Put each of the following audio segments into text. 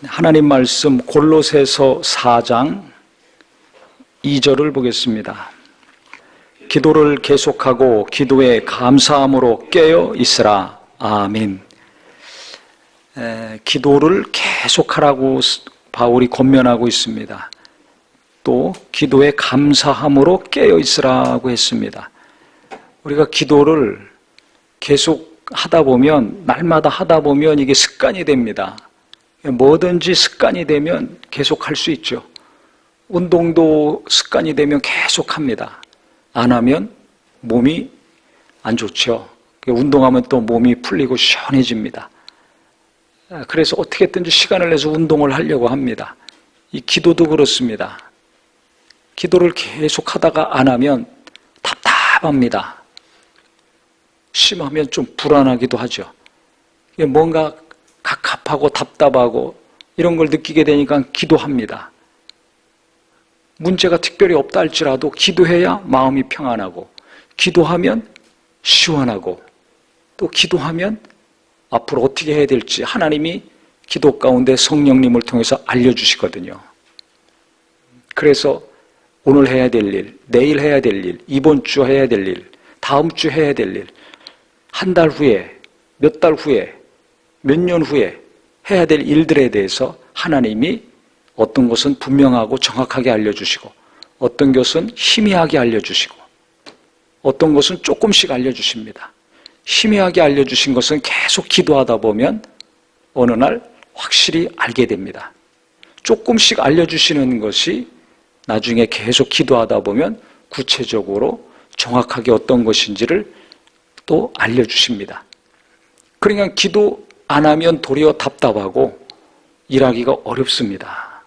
하나님 말씀 골로새서 4장 2절을 보겠습니다. 기도를 계속하고 기도에 감사함으로 깨어 있으라. 아멘. 기도를 계속하라고 바울이 권면하고 있습니다. 또 기도에 감사함으로 깨어 있으라고 했습니다. 우리가 기도를 계속 하다 보면, 날마다 하다 보면 이게 습관이 됩니다. 뭐든지 습관이 되면 계속 할 수 있죠. 운동도 습관이 되면 계속 합니다. 안 하면 몸이 안 좋죠. 운동하면 또 몸이 풀리고 시원해집니다. 그래서 어떻게든지 시간을 내서 운동을 하려고 합니다. 이 기도도 그렇습니다. 기도를 계속 하다가 안 하면 답답합니다. 심하면 좀 불안하기도 하죠. 뭔가 갑갑하고 답답하고 이런 걸 느끼게 되니까 기도합니다. 문제가 특별히 없다 할지라도 기도해야 마음이 평안하고, 기도하면 시원하고, 또 기도하면 앞으로 어떻게 해야 될지 하나님이 기도 가운데 성령님을 통해서 알려주시거든요. 그래서 오늘 해야 될 일, 내일 해야 될 일, 이번 주 해야 될 일, 다음 주 해야 될 일, 한 달 후에, 몇 달 후에, 몇 년 후에 해야 될 일들에 대해서 하나님이 어떤 것은 분명하고 정확하게 알려주시고, 어떤 것은 희미하게 알려주시고, 어떤 것은 조금씩 알려주십니다. 희미하게 알려주신 것은 계속 기도하다 보면 어느 날 확실히 알게 됩니다. 조금씩 알려주시는 것이 나중에 계속 기도하다 보면 구체적으로 정확하게 어떤 것인지를 또 알려주십니다. 그러니까 기도 안 하면 도리어 답답하고 일하기가 어렵습니다.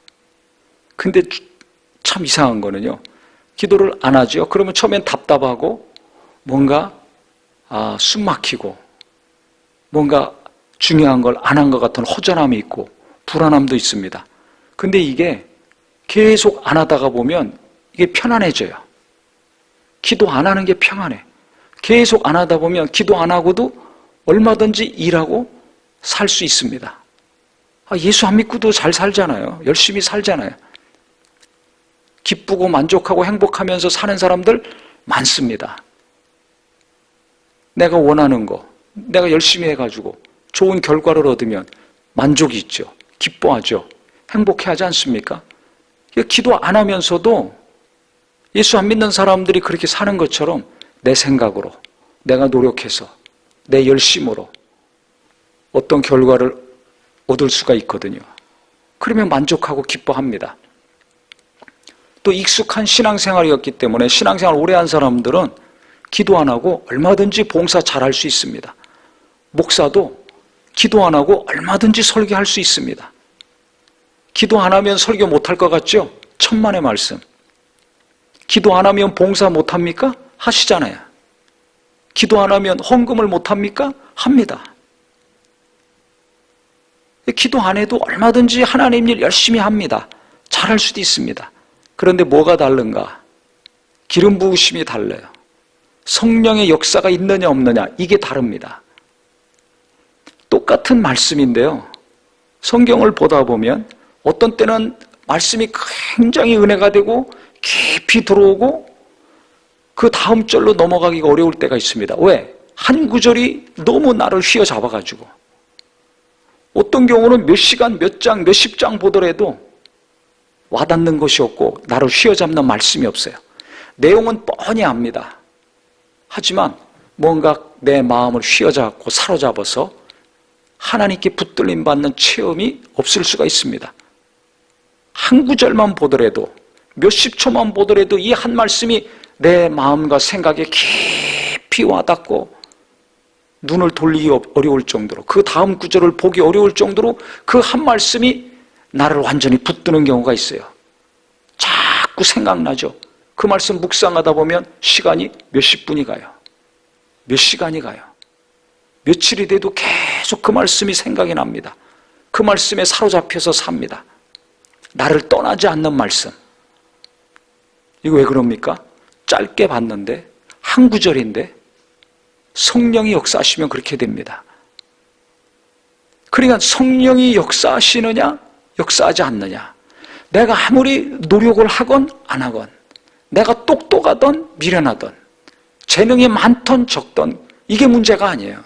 근데 참 이상한 거는요, 기도를 안 하죠. 그러면 처음엔 답답하고 뭔가 숨 막히고 뭔가 중요한 걸 안 한 것 같은 허전함이 있고 불안함도 있습니다. 근데 이게 계속 안 하다가 보면 이게 편안해져요. 기도 안 하는 게 평안해. 계속 안 하다 보면 기도 안 하고도 얼마든지 일하고 살 수 있습니다. 예수 안 믿고도 잘 살잖아요. 열심히 살잖아요. 기쁘고 만족하고 행복하면서 사는 사람들 많습니다. 내가 원하는 거, 내가 열심히 해가지고 좋은 결과를 얻으면 만족이 있죠. 기뻐하죠. 행복해하지 않습니까? 기도 안 하면서도 예수 안 믿는 사람들이 그렇게 사는 것처럼 내 생각으로, 내가 노력해서, 내 열심으로 어떤 결과를 얻을 수가 있거든요. 그러면 만족하고 기뻐합니다. 또 익숙한 신앙생활이었기 때문에, 신앙생활 오래 한 사람들은 기도 안 하고 얼마든지 봉사 잘할 수 있습니다. 목사도 기도 안 하고 얼마든지 설교할 수 있습니다. 기도 안 하면 설교 못할 것 같죠? 천만의 말씀. 기도 안 하면 봉사 못합니까? 하시잖아요. 기도 안 하면 헌금을 못합니까? 합니다. 기도 안 해도 얼마든지 하나님 일 열심히 합니다. 잘할 수도 있습니다. 그런데 뭐가 다른가? 기름 부으심이 달라요. 성령의 역사가 있느냐 없느냐, 이게 다릅니다. 똑같은 말씀인데요, 성경을 보다 보면 어떤 때는 말씀이 굉장히 은혜가 되고 깊이 들어오고 그 다음 절로 넘어가기가 어려울 때가 있습니다. 왜? 한 구절이 너무 나를 휘어잡아가지고. 어떤 경우는 몇 시간, 몇 장, 몇십 장 보더라도 와닿는 것이 없고 나를 휘어잡는 말씀이 없어요. 내용은 뻔히 압니다. 하지만 뭔가 내 마음을 휘어잡고 사로잡아서 하나님께 붙들림 받는 체험이 없을 수가 있습니다. 한 구절만 보더라도, 몇십 초만 보더라도 이 한 말씀이 내 마음과 생각에 깊이 와닿고 눈을 돌리기 어려울 정도로, 그 다음 구절을 보기 어려울 정도로 그 한 말씀이 나를 완전히 붙드는 경우가 있어요. 자꾸 생각나죠. 그 말씀 묵상하다 보면 시간이 몇십 분이 가요. 몇 시간이 가요. 며칠이 돼도 계속 그 말씀이 생각이 납니다. 그 말씀에 사로잡혀서 삽니다. 나를 떠나지 않는 말씀. 이거 왜 그럽니까? 짧게 봤는데, 한 구절인데 성령이 역사하시면 그렇게 됩니다. 그러니까 성령이 역사하시느냐 역사하지 않느냐? 내가 아무리 노력을 하건 안 하건, 내가 똑똑하던 미련하던, 재능이 많던 적던, 이게 문제가 아니에요.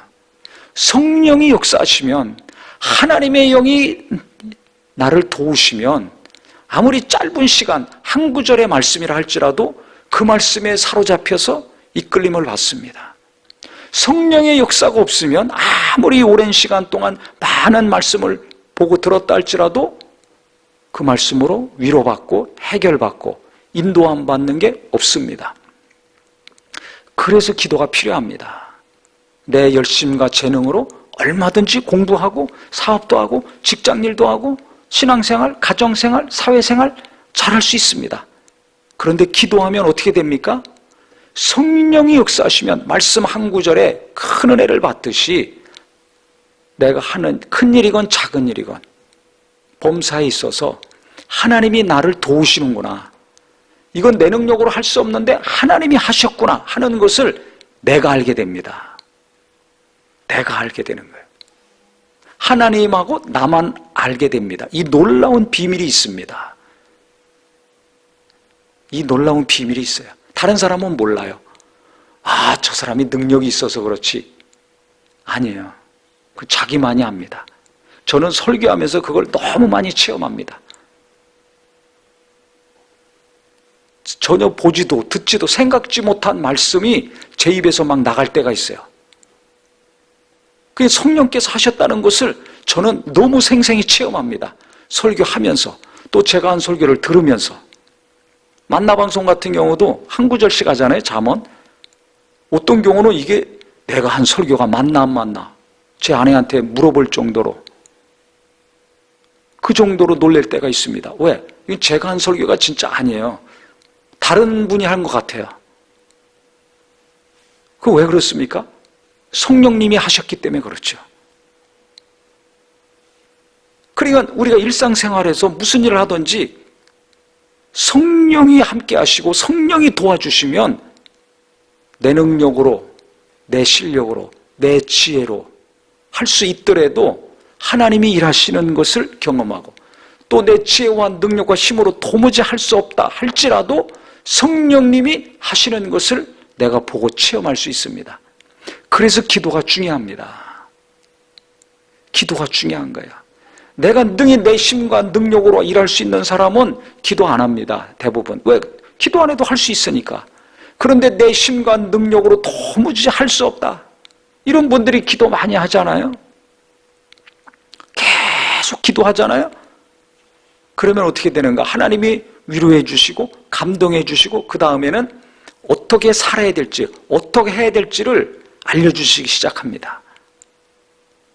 성령이 역사하시면, 하나님의 영이 나를 도우시면 아무리 짧은 시간 한 구절의 말씀이라 할지라도 그 말씀에 사로잡혀서 이끌림을 받습니다. 성령의 역사가 없으면 아무리 오랜 시간 동안 많은 말씀을 보고 들었다 할지라도 그 말씀으로 위로받고 해결받고 인도함 받는 게 없습니다. 그래서 기도가 필요합니다. 내 열심과 재능으로 얼마든지 공부하고 사업도 하고 직장일도 하고 신앙생활, 가정생활, 사회생활 잘할 수 있습니다. 그런데 기도하면 어떻게 됩니까? 성령이 역사하시면 말씀 한 구절에 큰 은혜를 받듯이 내가 하는 큰 일이건 작은 일이건 범사에 있어서 하나님이 나를 도우시는구나, 이건 내 능력으로 할 수 없는데 하나님이 하셨구나 하는 것을 내가 알게 됩니다. 내가 알게 되는 거예요. 하나님하고 나만 알게 됩니다. 이 놀라운 비밀이 있습니다. 이 놀라운 비밀이 있어요. 다른 사람은 몰라요. 아, 저 사람이 능력이 있어서 그렇지. 아니에요. 그 자기만이 압니다. 저는 설교하면서 그걸 너무 많이 체험합니다. 전혀 보지도 듣지도 생각지 못한 말씀이 제 입에서 막 나갈 때가 있어요. 그게 성령께서 하셨다는 것을 저는 너무 생생히 체험합니다. 설교하면서, 또 제가 한 설교를 들으면서. 만나방송 같은 경우도 한 구절씩 하잖아요, 잠언. 어떤 경우는 이게 내가 한 설교가 맞나 안 맞나 제 아내한테 물어볼 정도로, 그 정도로 놀랄 때가 있습니다. 왜? 이건 제가 한 설교가 진짜 아니에요. 다른 분이 한 것 같아요. 그 왜 그렇습니까? 성령님이 하셨기 때문에 그렇죠. 그러니까 우리가 일상생활에서 무슨 일을 하든지 성령이 함께 하시고 성령이 도와주시면 내 능력으로, 내 실력으로, 내 지혜로 할 수 있더라도 하나님이 일하시는 것을 경험하고, 또 내 지혜와 능력과 힘으로 도무지 할 수 없다 할지라도 성령님이 하시는 것을 내가 보고 체험할 수 있습니다. 그래서 기도가 중요합니다. 기도가 중요한 거야. 내가 능히 내 힘과 능력으로 일할 수 있는 사람은 기도 안 합니다. 대부분. 왜? 기도 안 해도 할 수 있으니까. 그런데 내 힘과 능력으로 도무지 할 수 없다, 이런 분들이 기도 많이 하잖아요. 계속 기도하잖아요. 그러면 어떻게 되는가? 하나님이 위로해 주시고 감동해 주시고 그 다음에는 어떻게 살아야 될지, 어떻게 해야 될지를 알려주시기 시작합니다.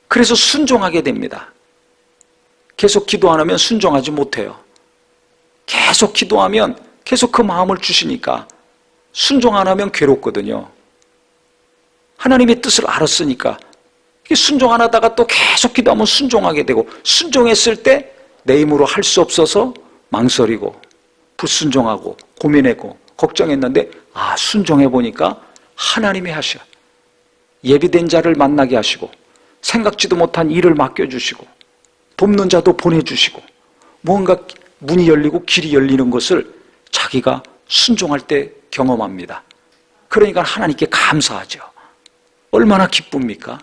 그래서 순종하게 됩니다. 계속 기도 안 하면 순종하지 못해요. 계속 기도하면 계속 그 마음을 주시니까 순종 안 하면 괴롭거든요. 하나님의 뜻을 알았으니까. 순종 안 하다가 또 계속 기도하면 순종하게 되고, 순종했을 때 내 힘으로 할 수 없어서 망설이고 불순종하고 고민했고 걱정했는데, 아, 순종해 보니까 하나님이 하셔. 예비된 자를 만나게 하시고 생각지도 못한 일을 맡겨주시고 돕는 자도 보내주시고 무언가 문이 열리고 길이 열리는 것을 자기가 순종할 때 경험합니다. 그러니까 하나님께 감사하죠. 얼마나 기쁩니까?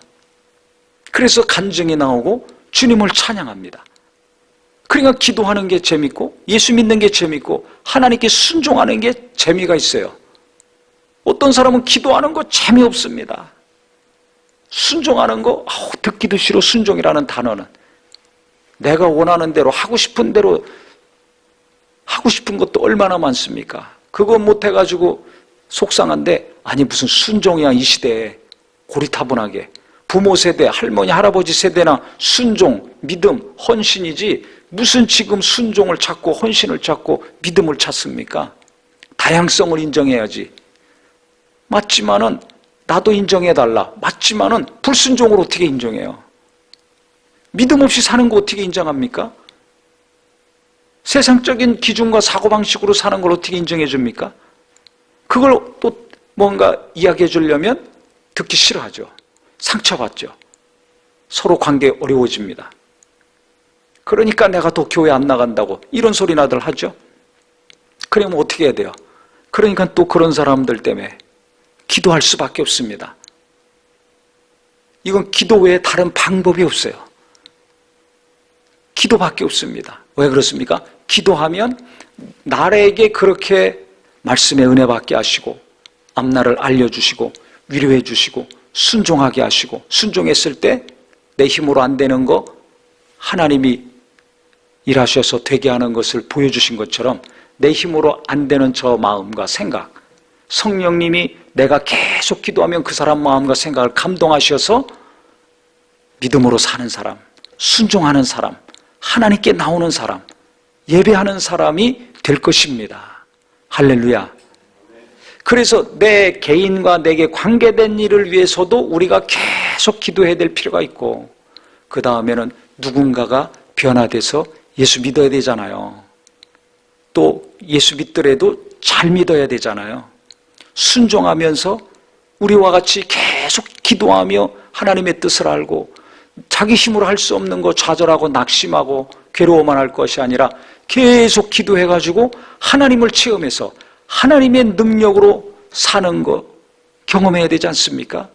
그래서 간증이 나오고 주님을 찬양합니다. 그러니까 기도하는 게 재밌고 예수 믿는 게 재밌고 하나님께 순종하는 게 재미가 있어요. 어떤 사람은 기도하는 거 재미없습니다. 순종하는 거 듣기도 싫어. 순종이라는 단어는 내가 원하는 대로 하고 싶은 대로 하고 싶은 것도 얼마나 많습니까? 그거 못해가지고 속상한데, 아니 무슨 순종이야 이 시대에. 고리타분하게 부모 세대, 할머니 할아버지 세대나 순종, 믿음, 헌신이지 무슨 지금 순종을 찾고 헌신을 찾고 믿음을 찾습니까? 다양성을 인정해야지. 맞지만은 나도 인정해달라. 맞지만은 불순종을 어떻게 인정해요? 믿음 없이 사는 거 어떻게 인정합니까? 세상적인 기준과 사고방식으로 사는 걸 어떻게 인정해 줍니까? 그걸 또 뭔가 이야기해 주려면 듣기 싫어하죠. 상처받죠. 서로 관계 어려워집니다. 그러니까 내가 또 교회 안 나간다고 이런 소리나들 하죠. 그러면 어떻게 해야 돼요? 그러니까 또 그런 사람들 때문에 기도할 수밖에 없습니다. 이건 기도 외에 다른 방법이 없어요. 기도밖에 없습니다. 왜 그렇습니까? 기도하면 나에게 그렇게 말씀의 은혜 받게 하시고 앞날을 알려주시고 위로해 주시고 순종하게 하시고, 순종했을 때 내 힘으로 안 되는 거 하나님이 일하셔서 되게 하는 것을 보여주신 것처럼 내 힘으로 안 되는 저 마음과 생각, 성령님이 내가 계속 기도하면 그 사람 마음과 생각을 감동하셔서 믿음으로 사는 사람, 순종하는 사람, 하나님께 나오는 사람, 예배하는 사람이 될 것입니다. 할렐루야. 그래서 내 개인과 내게 관계된 일을 위해서도 우리가 계속 기도해야 될 필요가 있고, 그 다음에는 누군가가 변화돼서 예수 믿어야 되잖아요. 또 예수 믿더라도 잘 믿어야 되잖아요. 순종하면서 우리와 같이 계속 기도하며 하나님의 뜻을 알고, 자기 힘으로 할 수 없는 거 좌절하고 낙심하고 괴로워만 할 것이 아니라 계속 기도해가지고 하나님을 체험해서 하나님의 능력으로 사는 거 경험해야 되지 않습니까?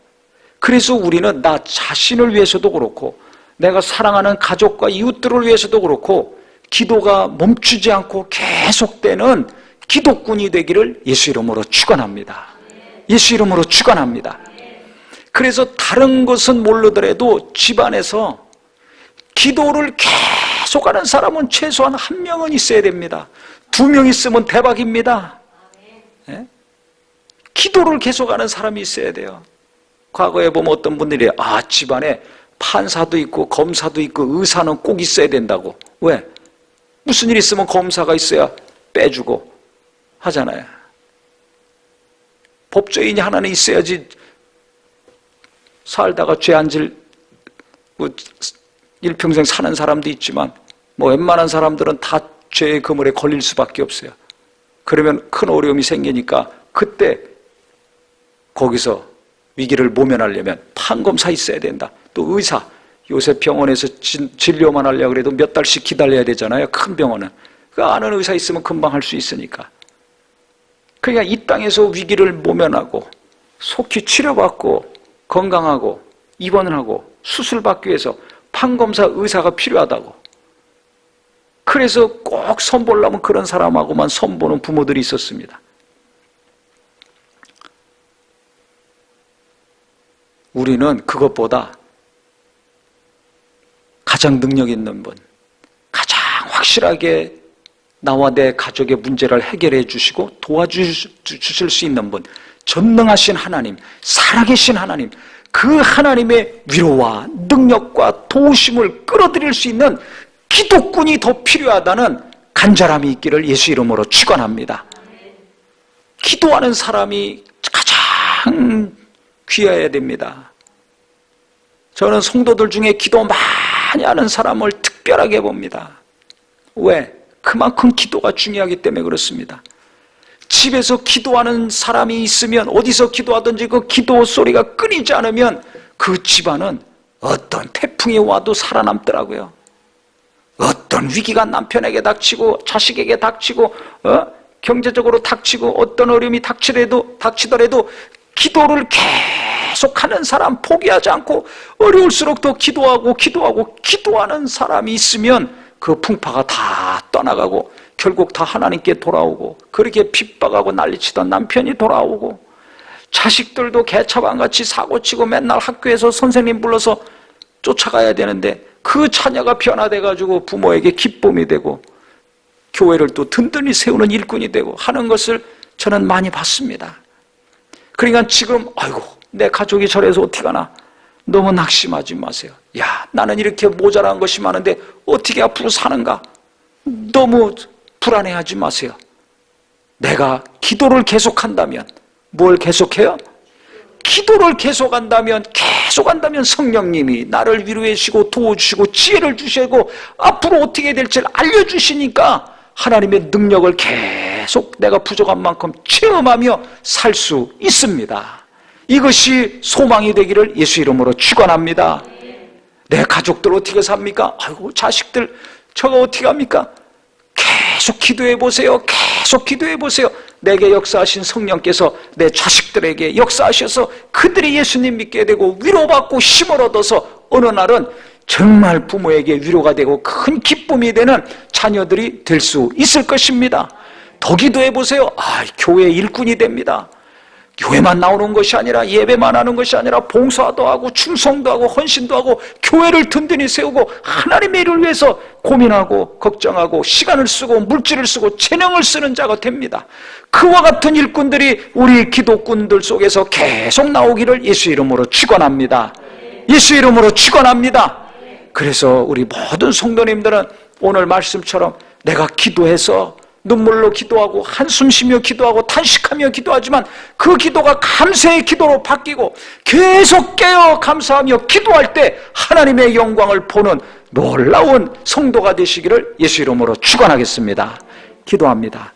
그래서 우리는 나 자신을 위해서도 그렇고 내가 사랑하는 가족과 이웃들을 위해서도 그렇고 기도가 멈추지 않고 계속되는 기도꾼이 되기를 예수 이름으로 축원합니다. 예수 이름으로 축원합니다. 그래서 다른 것은 모르더라도 집안에서 기도를 계속하는 사람은 최소한 한 명은 있어야 됩니다. 2명 있으면 대박입니다. 네? 기도를 계속하는 사람이 있어야 돼요. 과거에 보면 어떤 분들이 집안에 판사도 있고 검사도 있고 의사는 꼭 있어야 된다고. 왜? 무슨 일 있으면 검사가 있어야 빼주고 하잖아요. 법조인이 하나는 있어야지 살다가 죄 안 질 일평생 사는 사람도 있지만 웬만한 사람들은 다 죄의 그물에 걸릴 수밖에 없어요. 그러면 큰 어려움이 생기니까 그때 거기서 위기를 모면하려면 판검사 있어야 된다. 또 의사, 요새 병원에서 진료만 하려고 해도 몇 달씩 기다려야 되잖아요. 큰 병원은. 그 아는 의사 있으면 금방 할 수 있으니까. 그러니까 이 땅에서 위기를 모면하고 속히 치료받고 건강하고 입원을 하고 수술받기 위해서 판검사 의사가 필요하다고. 그래서 꼭 선보려면 그런 사람하고만 선보는 부모들이 있었습니다. 우리는 그것보다 가장 능력 있는 분, 가장 확실하게 나와 내 가족의 문제를 해결해 주시고 도와주실 수 있는 분, 전능하신 하나님, 살아계신 하나님, 그 하나님의 위로와 능력과 도우심을 끌어들일 수 있는 기도꾼이 더 필요하다는 간절함이 있기를 예수 이름으로 축원합니다. 기도하는 사람이 가장 귀해야 됩니다. 저는 성도들 중에 기도 많이 하는 사람을 특별하게 봅니다. 왜? 그만큼 기도가 중요하기 때문에 그렇습니다. 집에서 기도하는 사람이 있으면 어디서 기도하든지 그 기도 소리가 끊이지 않으면 그 집안은 어떤 태풍이 와도 살아남더라고요. 어떤 위기가 남편에게 닥치고 자식에게 닥치고 경제적으로 닥치고 어떤 어려움이 닥치더라도 기도를 계속하는 사람, 포기하지 않고 어려울수록 더 기도하는 사람이 있으면 그 풍파가 다 떠나가고 결국 다 하나님께 돌아오고, 그렇게 핍박하고 난리치던 남편이 돌아오고, 자식들도 개차반같이 사고치고 맨날 학교에서 선생님 불러서 쫓아가야 되는데 그 자녀가 변화돼가지고 부모에게 기쁨이 되고 교회를 또 든든히 세우는 일꾼이 되고 하는 것을 저는 많이 봤습니다. 그러니까 지금 내 가족이 저래서 어떻게 하나, 너무 낙심하지 마세요. 나는 이렇게 모자란 것이 많은데 어떻게 앞으로 사는가, 너무 불안해하지 마세요. 내가 기도를 계속한다면, 뭘 계속해요? 기도를 계속한다면 성령님이 나를 위로해 주시고 도와주시고 지혜를 주시고 앞으로 어떻게 해야 될지 알려주시니까 하나님의 능력을 계속 내가 부족한 만큼 체험하며 살 수 있습니다. 이것이 소망이 되기를 예수 이름으로 축원합니다. 내 가족들 어떻게 삽니까? 자식들 저거 어떻게 합니까? 계속 기도해 보세요. 계속 기도해 보세요. 내게 역사하신 성령께서 내 자식들에게 역사하셔서 그들이 예수님 믿게 되고 위로받고 힘을 얻어서 어느 날은 정말 부모에게 위로가 되고 큰 기쁨이 되는 자녀들이 될 수 있을 것입니다. 더 기도해 보세요. 교회 일꾼이 됩니다. 교회만 나오는 것이 아니라, 예배만 하는 것이 아니라 봉사도 하고 충성도 하고 헌신도 하고 교회를 든든히 세우고 하나님의 일을 위해서 고민하고 걱정하고 시간을 쓰고 물질을 쓰고 재능을 쓰는 자가 됩니다. 그와 같은 일꾼들이 우리 기독군들 속에서 계속 나오기를 예수 이름으로 축원합니다. 예수 이름으로 축원합니다. 그래서 우리 모든 성도님들은 오늘 말씀처럼 내가 기도해서 눈물로 기도하고 한숨 쉬며 기도하고 탄식하며 기도하지만 그 기도가 감사의 기도로 바뀌고 계속 깨어 감사하며 기도할 때 하나님의 영광을 보는 놀라운 성도가 되시기를 예수 이름으로 축원하겠습니다. 기도합니다.